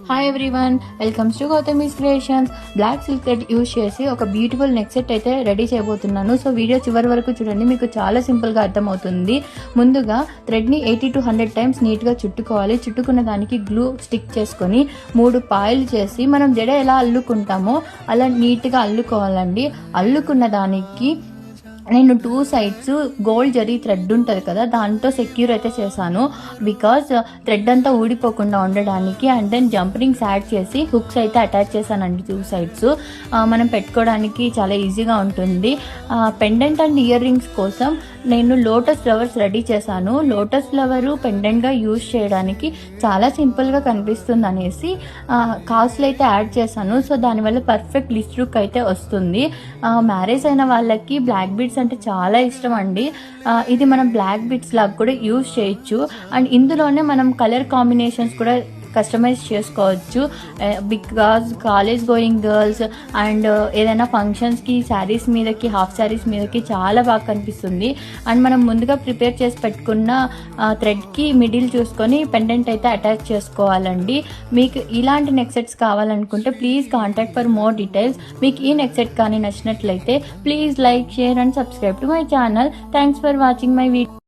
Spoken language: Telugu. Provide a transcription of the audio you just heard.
Hi everyone, welcomes to Gautami's creations. Black silk thread use చేసి ఒక బ్యూటిఫుల్ నెక్ సెట్ అయితే రెడీ చేయబోతున్నాను. సో వీడియో చివరి వరకు చూడండి, మీకు చాలా సింపుల్గా అర్థమవుతుంది. ముందుగా థ్రెడ్ని 80 to 100 టైమ్స్ నీట్గా చుట్టుకోవాలి. చుట్టుకున్న దానికి గ్లూ స్టిక్ చేసుకొని 3 పాయలు చేసి మనం జడ ఎలా అల్లుకుంటామో అలా నీట్గా అల్లుకోవాలండి. అల్లుకున్న దానికి నేను 2 sides గోల్డ్ జరీ థ్రెడ్ ఉంటుంది కదా, దాంతో సెక్యూర్ అయితే చేశాను. బికాజ్ థ్రెడ్ అంతా ఊడిపోకుండా ఉండడానికి. And then jump rings add చేసి హుక్స్ అయితే అటాచ్ చేశానండి 2 sides. మనం పెట్టుకోవడానికి చాలా ఈజీగా ఉంటుంది. పెండెంట్ అండ్ ఇయర్ రింగ్స్ కోసం నేను లోటస్ ఫ్లవర్స్ రెడీ చేశాను. లోటస్ ఫ్లవర్ పెండెంట్గా యూజ్ చేయడానికి చాలా సింపుల్గా కనిపిస్తుంది అనేసి కాస్ట్లు అయితే యాడ్ చేశాను. సో దానివల్ల పర్ఫెక్ట్ లిస్ట్ లుక్ అయితే వస్తుంది. మ్యారేజ్ అయిన వాళ్ళకి బ్లాక్ బీడ్స్ అంటే చాలా ఇష్టం అండి. ఇది మనం బ్లాక్ బీడ్స్ లాగా కూడా యూజ్ చేయొచ్చు. అండ్ ఇందులోనే మనం కలర్ కాంబినేషన్స్ కూడా కస్టమైజ్ చేసుకోవచ్చు. Because college going girls and ఏదైనా ఫంక్షన్స్కి శారీస్ మీదకి, హాఫ్ శారీస్ మీదకి చాలా బాగా కనిపిస్తుంది. అండ్ మనం ముందుగా ప్రిపేర్ చేసి పెట్టుకున్న థ్రెడ్కి మిడిల్ చూసుకొని పెండెంట్ అయితే అటాచ్ చేసుకోవాలండి. మీకు ఇలాంటి నెక్ సెట్స్ కావాలనుకుంటే please contact for more details. మీకు ఈ నెక్ సెట్ కానీ నచ్చినట్లయితే please like, share and subscribe to my channel. Thanks for watching my video.